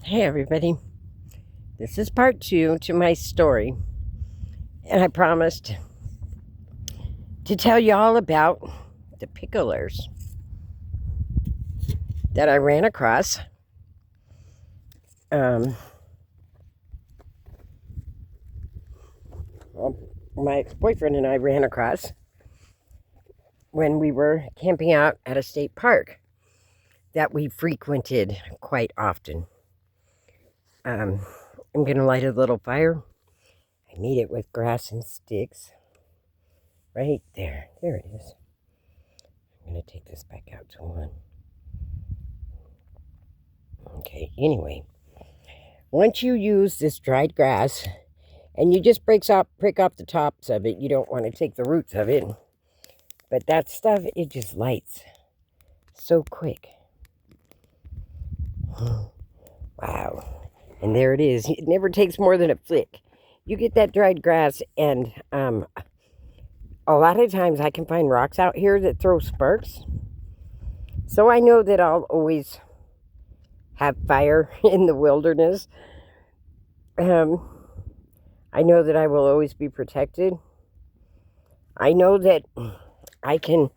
Hey everybody, this is part 2 to my story, and I promised to tell you all about the picklers that I ran across. Um, well, my boyfriend and I ran across when we were camping out at a state park that we frequented quite often. I'm going to light a little fire. I made it with grass and sticks. Right there. There it is. I'm going to take this back out to one. Okay, anyway. Once you use this dried grass, and you just break off the tops of it, you don't want to take the roots of it. But that stuff, it just lights so quick. Wow. And there it is. It never takes more than a flick. You get that dried grass, and a lot of times I can find rocks out here that throw sparks. So I know that I'll always have fire in the wilderness. I know that I will always be protected. I know that I can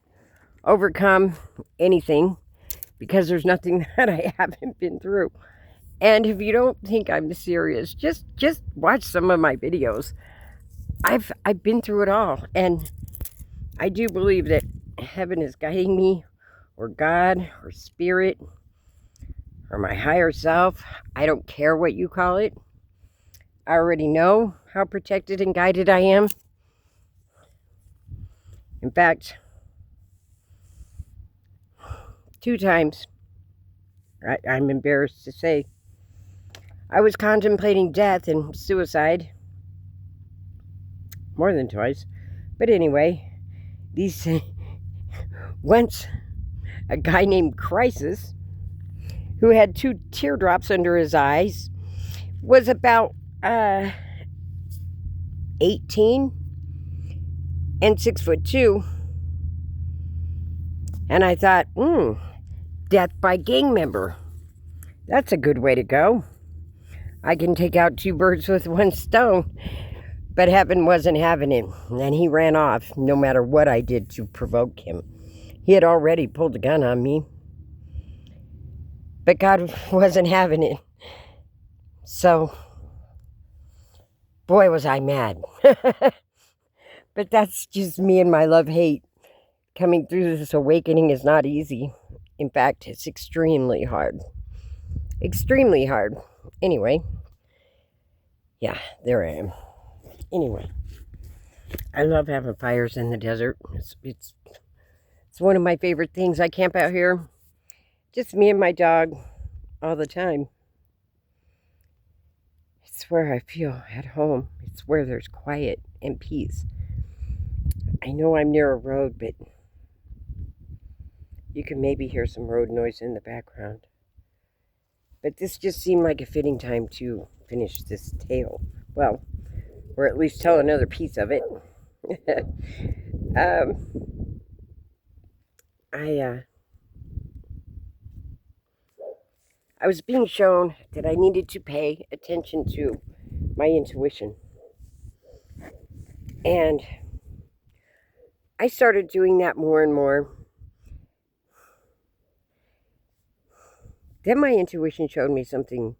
overcome anything because there's nothing that I haven't been through. And if you don't think I'm serious, just watch some of my videos. I've been through it all, and I do believe that heaven is guiding me, or God, or spirit, or my higher self. I don't care what you call it. I already know how protected and guided I am. In fact, 2 times, I'm embarrassed to say, I was contemplating death and suicide. More than twice. But anyway, once a guy named Crisis, who had 2 teardrops under his eyes, was about 18 and 6'2". And I thought, death by gang member. That's a good way to go. I can take out 2 birds with 1 stone. But heaven wasn't having it, and he ran off no matter what I did to provoke him. He had already pulled a gun on me. But God wasn't having it. So, boy, was I mad. But that's just me and my love-hate. Coming through this awakening is not easy. In fact, it's extremely hard. Extremely hard. Anyway, yeah, there I am. Anyway, I love having fires in the desert. It's one of my favorite things. I camp out here, just me and my dog, all the time. It's where I feel at home. It's where there's quiet and peace. I know I'm near a road, but you can maybe hear some road noise in the background. But this just seemed like a fitting time to finish this tale. Well, or at least tell another piece of it. I was being shown that I needed to pay attention to my intuition. And I started doing that more and more. Then my intuition showed me something.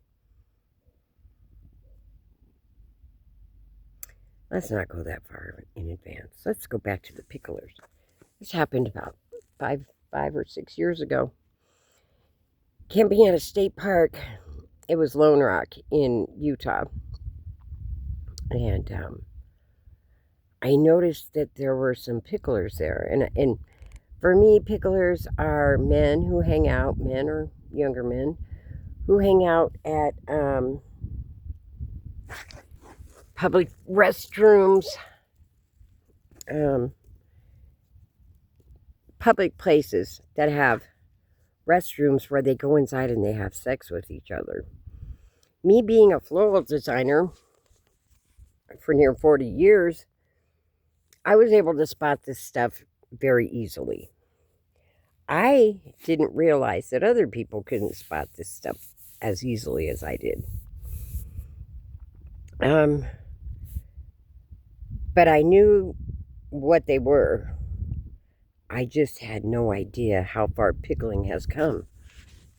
Let's not go that far in advance. Let's go back to the picklers. This happened about five or 6 years ago. Camping at a state park. It was Lone Rock in Utah. And I noticed that there were some picklers there. And for me, picklers are men who hang out, men or younger men, who hang out at public restrooms, public places that have restrooms where they go inside and they have sex with each other. Me being a floral designer for near 40 years, I was able to spot this stuff very easily. I didn't realize that other people couldn't spot this stuff as easily as I did. But I knew what they were. I just had no idea how far pickling has come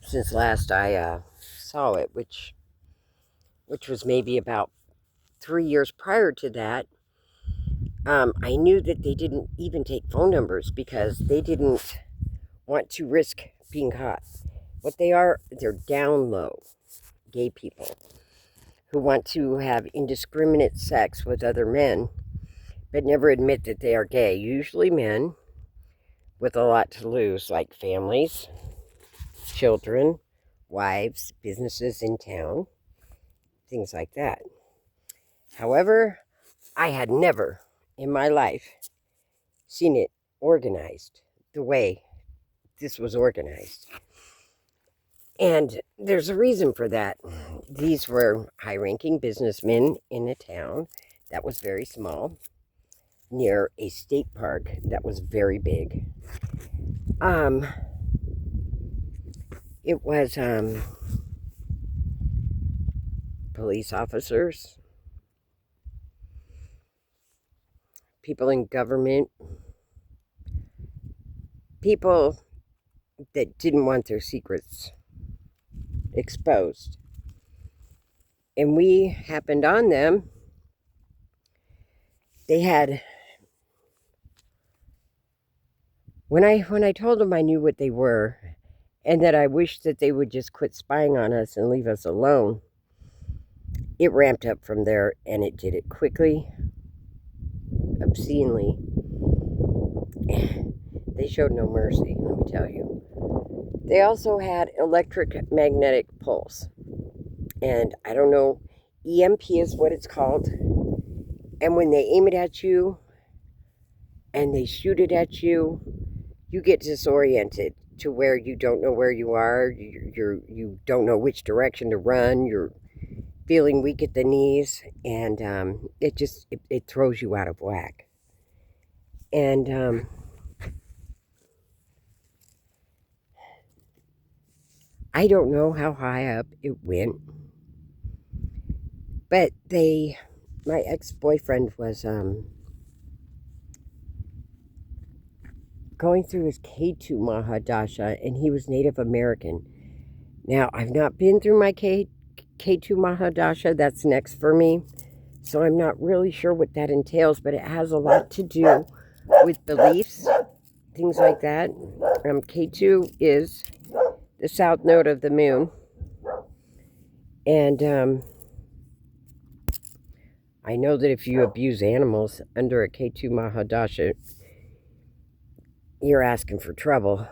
since last I saw it, which was maybe about 3 years prior to that. I knew that they didn't even take phone numbers because they didn't want to risk being caught. What they are, they're down low gay people who want to have indiscriminate sex with other men, but never admit that they are gay. Usually men with a lot to lose, like families, children, wives, businesses in town, things like that. However, I had never in my life seen it organized the way this was organized. And there's a reason for that. These were high-ranking businessmen in a town that was very small, near a state park that was very big. It was police officers, people in government, people that didn't want their secrets exposed. And we happened on them. They had, when I told them I knew what they were and that I wished that they would just quit spying on us and leave us alone, it ramped up from there, and it did it quickly, obscenely. They showed no mercy, let me tell you. They also had electric magnetic pulse. And I don't know, EMP is what it's called. And when they aim it at you and they shoot it at you, you get disoriented to where you don't know where you are. You don't know which direction to run. You're feeling weak at the knees, and it throws you out of whack. And I don't know how high up it went, but my ex-boyfriend was going through his K2 Mahadasha, and he was Native American. Now, I've not been through my K2 Mahadasha. That's next for me. So I'm not really sure what that entails, but it has a lot to do with beliefs, things like that. K2 is the south node of the moon. And I know that if you abuse animals under a K2 Mahadasha, you're asking for trouble.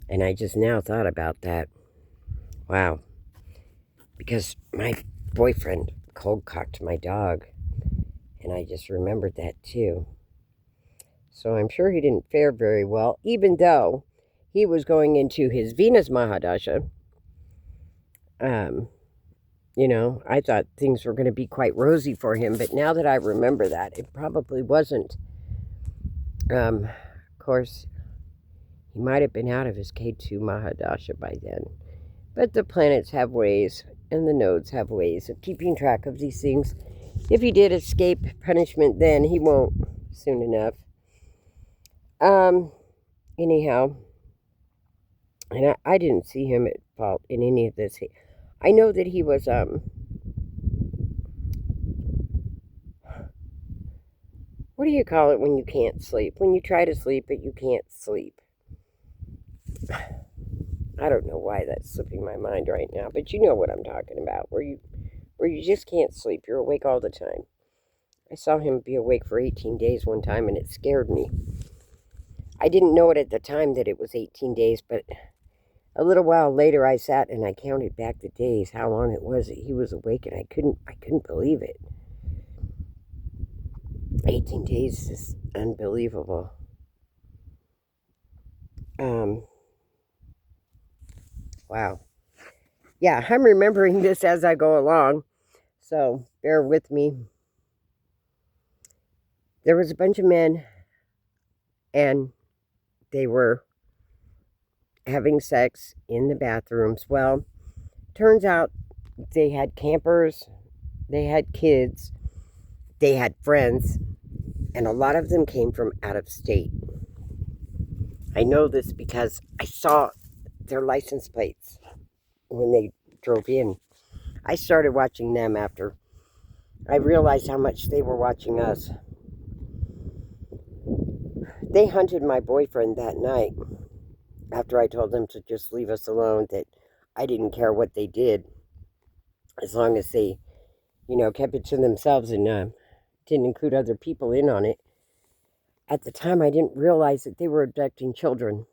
And I just now thought about that. Wow. Because my boyfriend cold-cocked my dog. And I just remembered that too. So I'm sure he didn't fare very well, even though he was going into his Venus Mahadasha. I thought things were going to be quite rosy for him. But now that I remember that, it probably wasn't. Of course, he might have been out of his K2 Mahadasha by then. But the planets have ways, and the nodes have ways of keeping track of these things. If he did escape punishment then, he won't soon enough. Anyhow, and I didn't see him at fault in any of this. I know that he was, what do you call it when you can't sleep? When you try to sleep, but you can't sleep. I don't know why that's slipping my mind right now, but you know what I'm talking about, where you just can't sleep. You're awake all the time. I saw him be awake for 18 days one time, and it scared me. I didn't know it at the time that it was 18 days, but a little while later I sat and I counted back the days, how long it was that he was awake, and I couldn't believe it. 18 days is unbelievable. Wow. Yeah, I'm remembering this as I go along, so bear with me. There was a bunch of men, and they were having sex in the bathrooms. Well, turns out they had campers, they had kids, they had friends, and a lot of them came from out of state. I know this because I saw their license plates when they drove in. I started watching them after I realized how much they were watching us. They hunted my boyfriend that night after I told them to just leave us alone, that I didn't care what they did as long as they, kept it to themselves and didn't include other people in on it. At the time, I didn't realize that they were abducting children.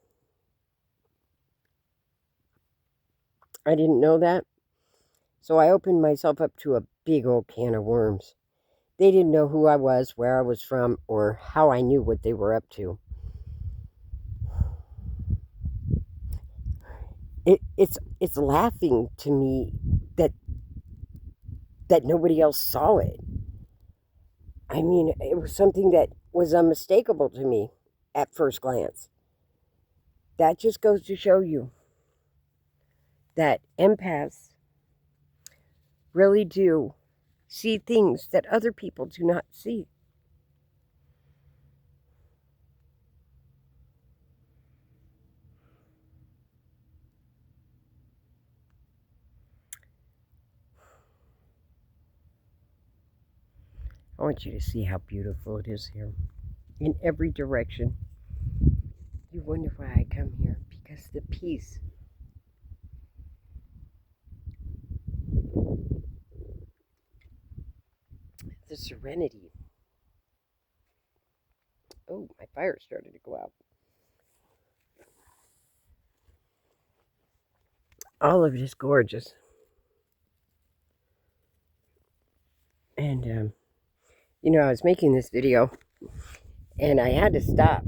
I didn't know that. So I opened myself up to a big old can of worms. They didn't know who I was, where I was from, or how I knew what they were up to. It's laughing to me that nobody else saw it. I mean, it was something that was unmistakable to me at first glance. That just goes to show you that empaths really do see things that other people do not see. I want you to see how beautiful it is here. In every direction. You wonder why I come here. Because the peace. The serenity. Oh, my fire started to go out. All of it is gorgeous. And, I was making this video, and I had to stop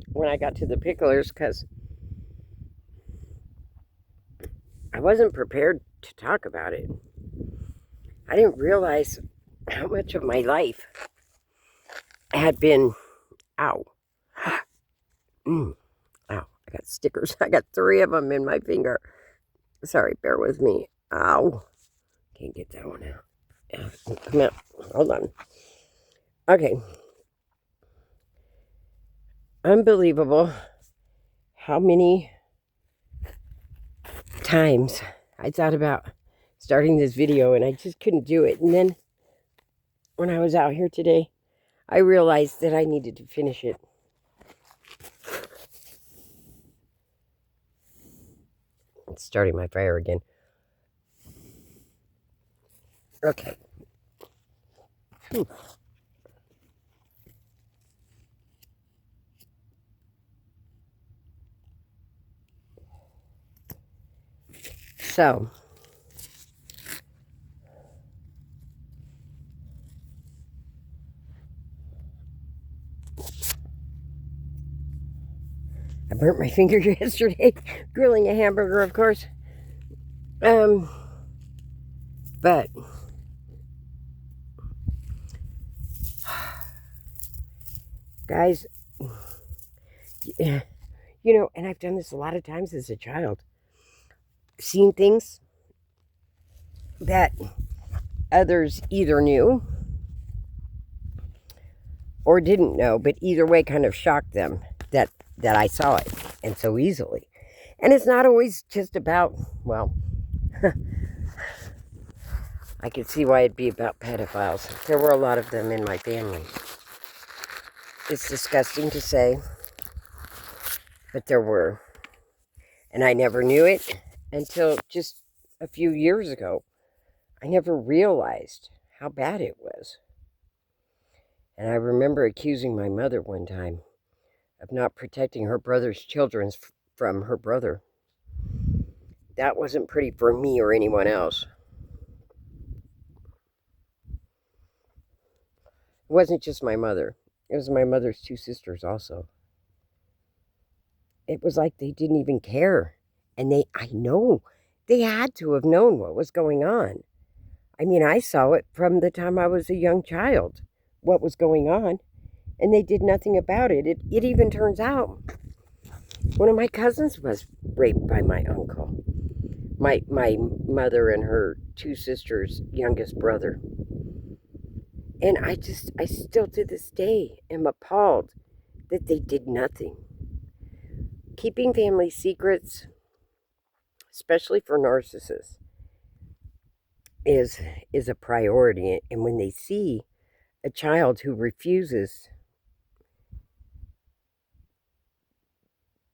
when I got to the picklers because I wasn't prepared to talk about it. I didn't realize how much of my life had been, ow. Ow, I got stickers. I got 3 of them in my finger. Sorry, bear with me. Ow. Can't get that one out. Yeah, come out. Hold on. Okay. Unbelievable how many times I thought about starting this video and I just couldn't do it. And then when I was out here today, I realized that I needed to finish it. It's starting my fire again. Okay. So, I burnt my finger yesterday grilling a hamburger, of course. But guys, and I've done this a lot of times as a child. Seen things that others either knew or didn't know, but either way kind of shocked them that I saw it, and so easily. And it's not always just about, well, I could see why it'd be about pedophiles. There were a lot of them in my family. It's disgusting to say, but there were. And I never knew it until just a few years ago. I never realized how bad it was. And I remember accusing my mother one time of not protecting her brother's children from her brother. That wasn't pretty for me or anyone else. It wasn't just my mother. It was my mother's 2 sisters also. It was like they didn't even care. And I know, they had to have known what was going on. I mean, I saw it from the time I was a young child, what was going on. And they did nothing about it. It even turns out One of my cousins was raped by my uncle. My mother and her two sisters' youngest brother. And I still to this day am appalled that they did nothing. Keeping family secrets, especially for narcissists, is a priority. And when they see a child who refuses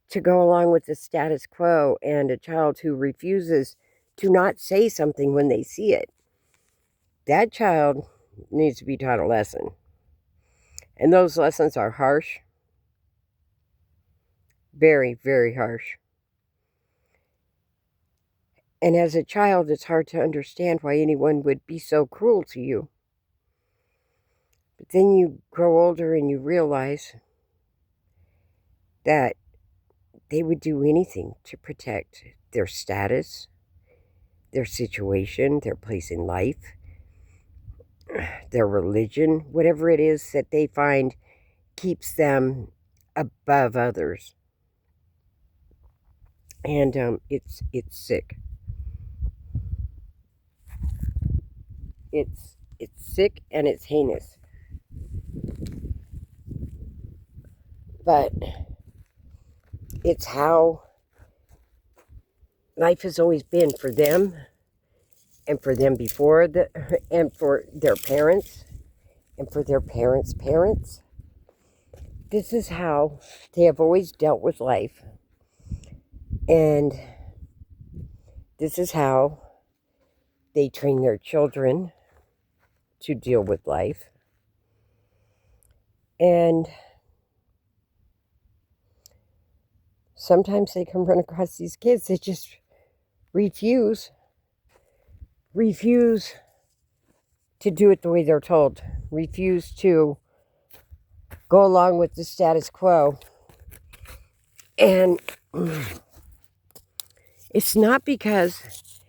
to go along with the status quo and a child who refuses to not say something when they see it, that child needs to be taught a lesson. And those lessons are harsh, very, very harsh. And as a child, it's hard to understand why anyone would be so cruel to you. But then you grow older and you realize that they would do anything to protect their status, their situation, their place in life, their religion, whatever it is that they find keeps them above others. And it's sick. It's sick and it's heinous. But it's how life has always been for them and for them before and for their parents and for their parents' parents. This is how they have always dealt with life. And this is how they train their children to deal with life. And sometimes they can run across these kids that just refuse to do it the way they're told, refuse to go along with the status quo. And it's not because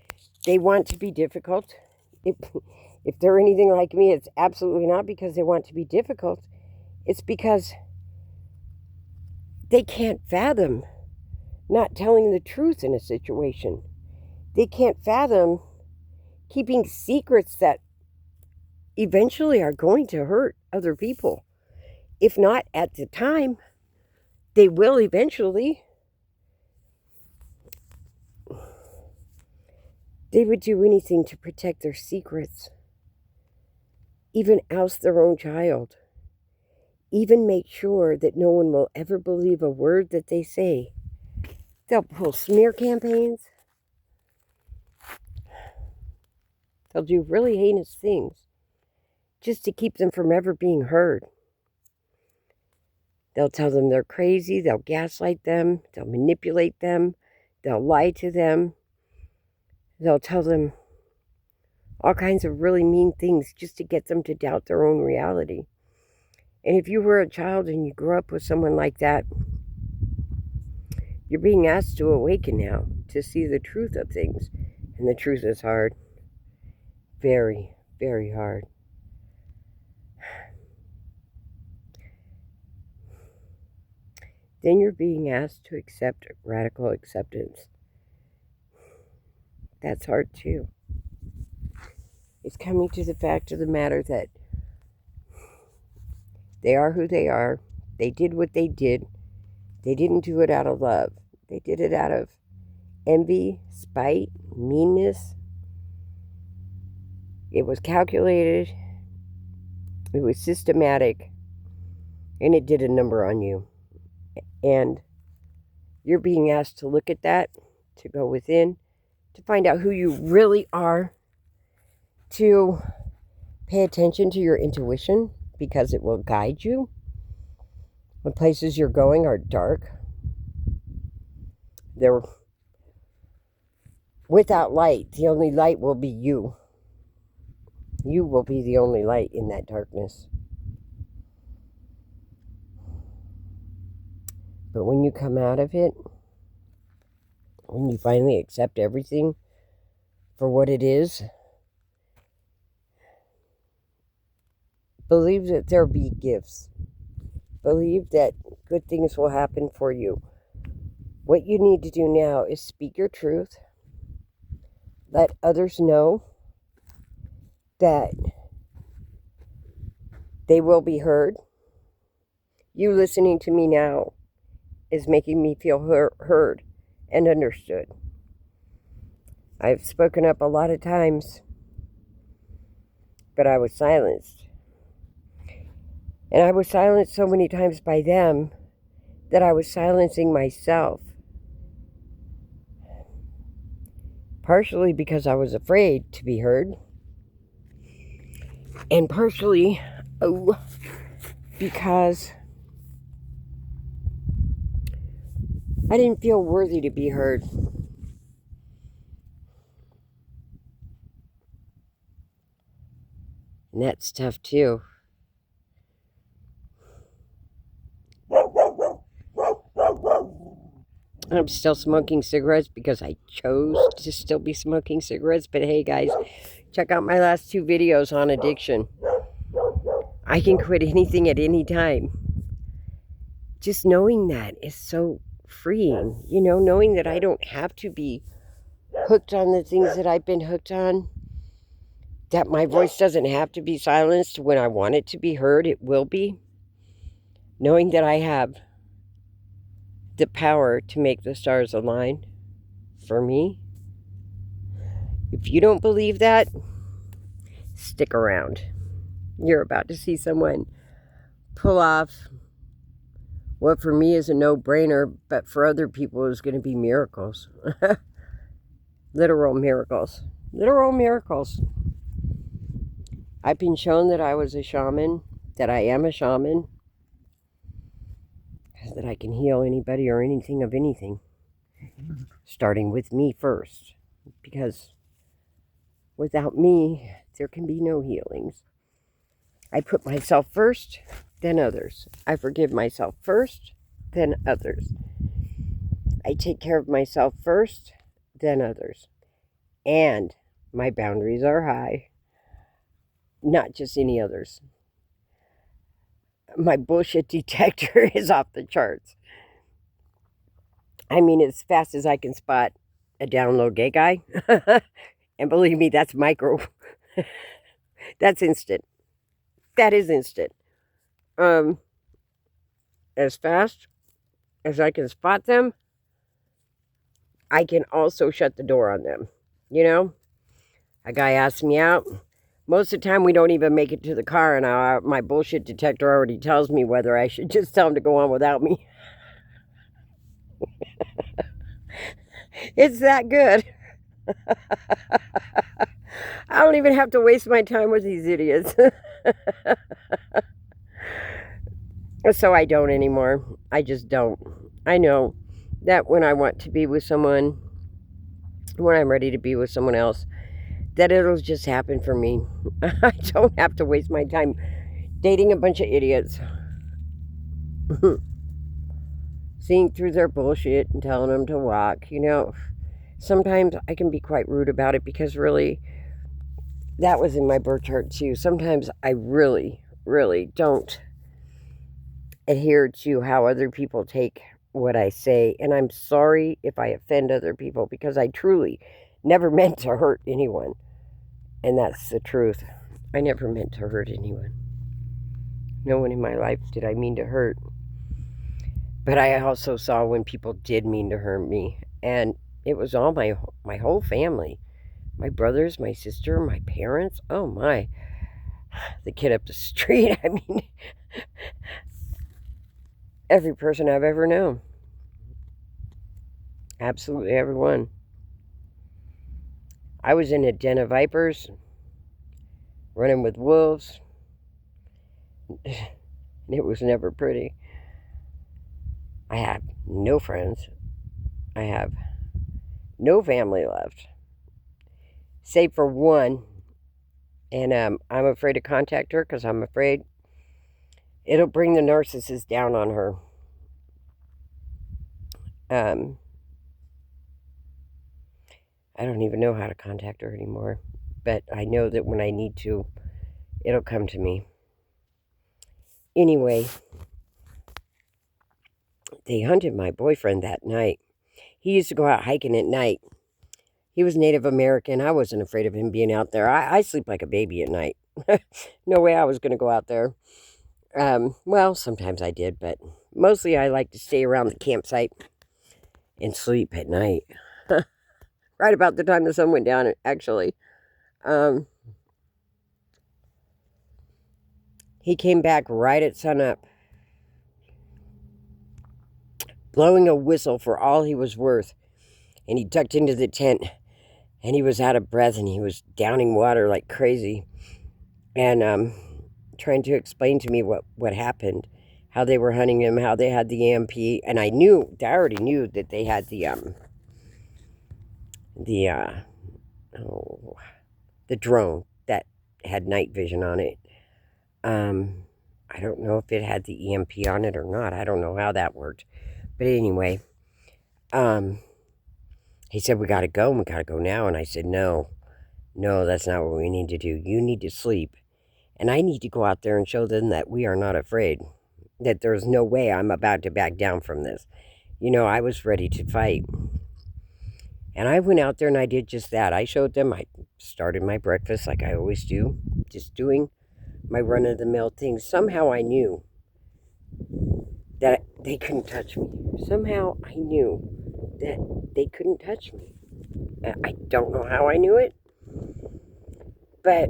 they want to be difficult. If they're anything like me, it's absolutely not because they want to be difficult. It's because they can't fathom not telling the truth in a situation. They can't fathom keeping secrets that eventually are going to hurt other people. If not at the time, they will eventually. They would do anything to protect their secrets, even oust their own child, even make sure that no one will ever believe a word that they say. They'll pull smear campaigns. They'll do really heinous things just to keep them from ever being heard. They'll tell them they're crazy. They'll gaslight them. They'll manipulate them. They'll lie to them. They'll tell them all kinds of really mean things just to get them to doubt their own reality. And if you were a child and you grew up with someone like that, you're being asked to awaken now to see the truth of things. And the truth is hard. Very, very hard. Then you're being asked to accept radical acceptance. That's hard too. It's coming to the fact of the matter that they are who they are. They did what they did. They didn't do it out of love. They did it out of envy, spite, meanness. It was calculated. It was systematic. And it did a number on you. And you're being asked to look at that, to go within, to find out who you really are, to pay attention to your intuition because it will guide you. The places you're going are dark. They're without light. The only light will be you. You will be the only light in that darkness. But when you come out of it, when you finally accept everything for what it is, believe that there'll be gifts. Believe that good things will happen for you. What you need to do now is speak your truth. Let others know that they will be heard. You listening to me now is making me feel heard and understood. I've spoken up a lot of times, but I was silenced. And I was silenced so many times by them that I was silencing myself. Partially because I was afraid to be heard. And partially because I didn't feel worthy to be heard. And that's tough too. I'm still smoking cigarettes because I chose to still be smoking cigarettes. But hey guys, check out my last 2 videos on addiction. I can quit anything at any time. Just knowing that is so freeing. You know, knowing that I don't have to be hooked on the things that I've been hooked on. That my voice doesn't have to be silenced when I want it to be heard. It will be. Knowing that I have the power to make the stars align for me. If you don't believe that, stick around. You're about to see someone pull off what for me is a no-brainer, but for other people is going to be miracles. Literal miracles. Literal miracles. I've been shown that I was a shaman, that I am a shaman, that I can heal anybody or anything of anything. Starting with me first. Because without me, there can be no healings. I put myself first, then others. I forgive myself first, then others. I take care of myself first, then others. And my boundaries are high. Not just any others. My bullshit detector is off the charts. I mean, as fast as I can spot a download gay guy. And believe me, that's micro. That's instant. That is instant. As fast as I can spot them, I can also shut the door on them. You know? A guy asks me out. Most of the time, we don't even make it to the car, and my bullshit detector already tells me whether I should just tell him to go on without me. It's that good. I don't even have to waste my time with these idiots. So I don't anymore. I just don't. I know that when I want to be with someone, when I'm ready to be with someone else, that it'll just happen for me. I don't have to waste my time dating a bunch of idiots. Seeing through their bullshit and telling them to walk. You know, sometimes I can be quite rude about it because really, that was in my birth chart too. Sometimes I really, really don't adhere to how other people take what I say. And I'm sorry if I offend other people because I truly never meant to hurt anyone. And that's the truth. I never meant to hurt anyone. No one in my life did I mean to hurt. But I also saw when people did mean to hurt me. And it was all my whole family. My brothers, my sister, my parents. Oh my. The kid up the street. I mean, every person I've ever known. Absolutely everyone. I was in a den of vipers, running with wolves. It was never pretty. I have no friends. I have no family left. Save for one. And I'm afraid to contact her because I'm afraid it'll bring the narcissist down on her. I don't even know how to contact her anymore. But I know that when I need to, it'll come to me. Anyway, they hunted my boyfriend that night. He used to go out hiking at night. He was Native American. I wasn't afraid of him being out there. I sleep like a baby at night. No way I was going to go out there. Well, sometimes I did, but mostly I like to stay around the campsite and sleep at night. Right about the time the sun went down, actually. He came back right at sunup, blowing a whistle for all he was worth. And he ducked into the tent, and he was out of breath, and he was downing water like crazy. And trying to explain to me what happened, how they were hunting him, how they had the EMP. And I already knew that they had the drone that had night vision on it. I don't know if it had the EMP on it or not. I don't know how that worked. But anyway, he said, we got to go now. And I said, no, that's not what we need to do. You need to sleep. And I need to go out there and show them that we are not afraid, that there's no way I'm about to back down from this. I was ready to fight. And I went out there and I did just that. I showed them. I started my breakfast like I always do, just doing my run-of-the-mill things. Somehow I knew that they couldn't touch me. Somehow I knew that they couldn't touch me. I don't know how I knew it, but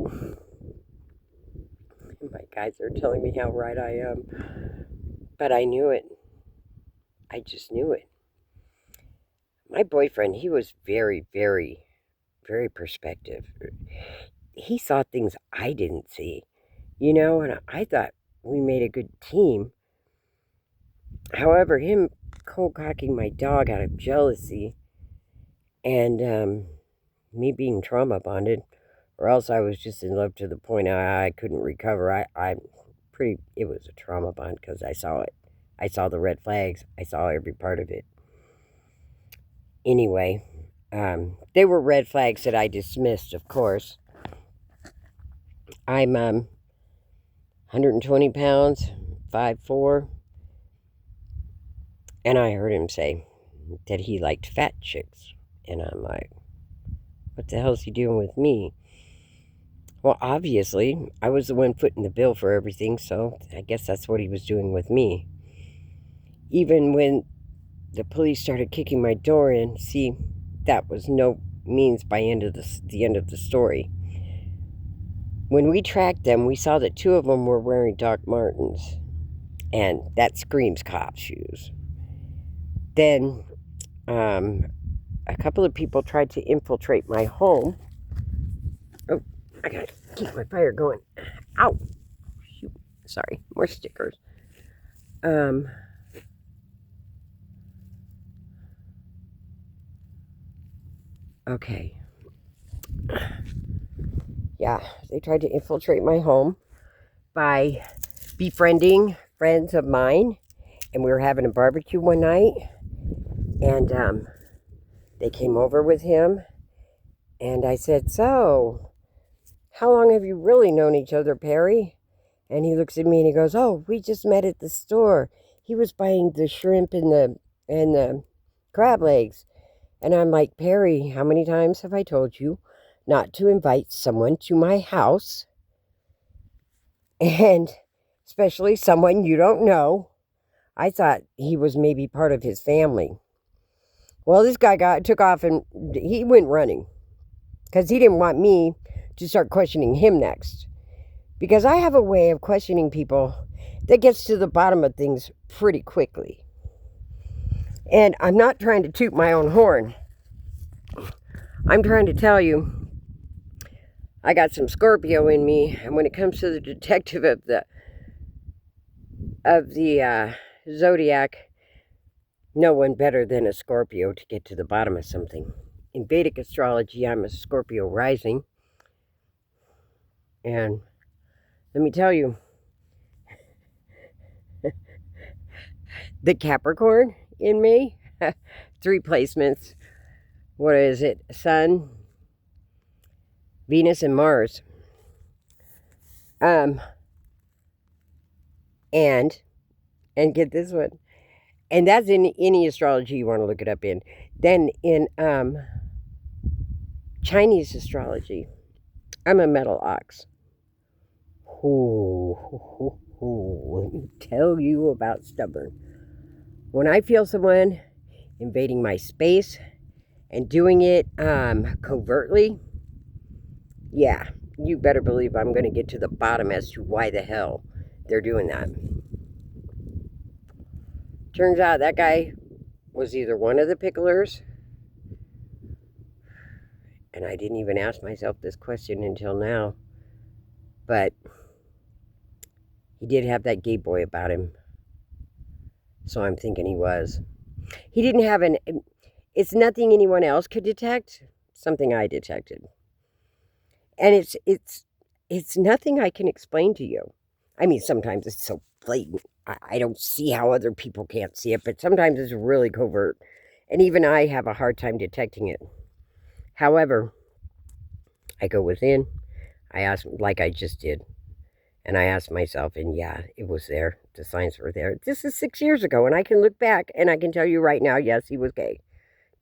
my guys are telling me how right I am. But I knew it. I just knew it. My boyfriend, he was very, very, very perspective. He saw things I didn't see, and I thought we made a good team. However, him cold cocking my dog out of jealousy and me being trauma bonded, or else I was just in love to the point I couldn't recover. It was a trauma bond because I saw it. I saw the red flags. I saw every part of it. Anyway, they were red flags that I dismissed, of course. I'm 120 pounds, 5'4", and I heard him say that he liked fat chicks. And I'm like, what the hell is he doing with me? Well, obviously, I was the one footing the bill for everything, so I guess that's what he was doing with me. Even when the police started kicking my door in, see, that was no means by the end of the story. When we tracked them, we saw that 2 of them were wearing Doc Martens, and that screams cop shoes. Then, a couple of people tried to infiltrate my home. Oh, I gotta keep my fire going. Ow! Shoot. Sorry, more stickers. Okay. Yeah, they tried to infiltrate my home by befriending friends of mine, and we were having a barbecue one night, and they came over with him, and I said, so, how long have you really known each other, Perry? And he looks at me and he goes, oh, we just met at the store. He was buying the shrimp and the crab legs. And I'm like, Perry, how many times have I told you not to invite someone to my house? And especially someone you don't know. I thought he was maybe part of his family. Well, this guy took off and he went running because he didn't want me to start questioning him next. Because I have a way of questioning people that gets to the bottom of things pretty quickly. And I'm not trying to toot my own horn. I'm trying to tell you, I got some Scorpio in me, and when it comes to the detective of the zodiac, no one better than a Scorpio to get to the bottom of something. In Vedic astrology, I'm a Scorpio rising, and let me tell you, the Capricorn in me, 3 placements. What is it? Sun, Venus, and Mars. And get this one. And that's in any astrology you want to look it up in. Then in Chinese astrology, I'm a metal ox. Let me tell you about stubborn. When I feel someone invading my space and doing it covertly, yeah, you better believe I'm going to get to the bottom as to why the hell they're doing that. Turns out that guy was either one of the picklers, and I didn't even ask myself this question until now, but he did have that gay boy about him, so I'm thinking he was. He didn't have it's nothing anyone else could detect, something I detected. And it's nothing I can explain to you. I mean, sometimes it's so blatant. I don't see how other people can't see it, but sometimes it's really covert. And even I have a hard time detecting it. However, I go within, I ask, like I just did, and I asked myself, and yeah, it was there. The signs were there. This is 6 years ago, and I can look back, and I can tell you right now, yes, he was gay.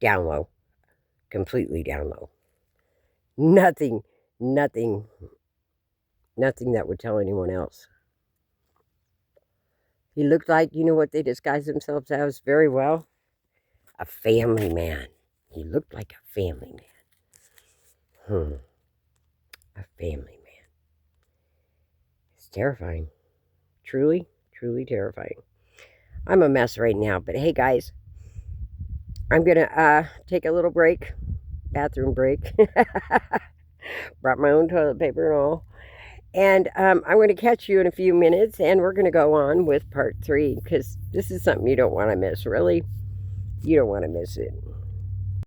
Down low. Completely down low. Nothing that would tell anyone else. He looked like, you know what they disguise themselves as very well? A family man. He looked like a family man. A family man. It's terrifying. Truly, truly terrifying. I'm a mess right now, but hey guys, I'm gonna take a little break. Bathroom break. Brought my own toilet paper and all. And I'm going to catch you in a few minutes, and we're going to go on with part 3, because this is something you don't want to miss, really. You don't want to miss it.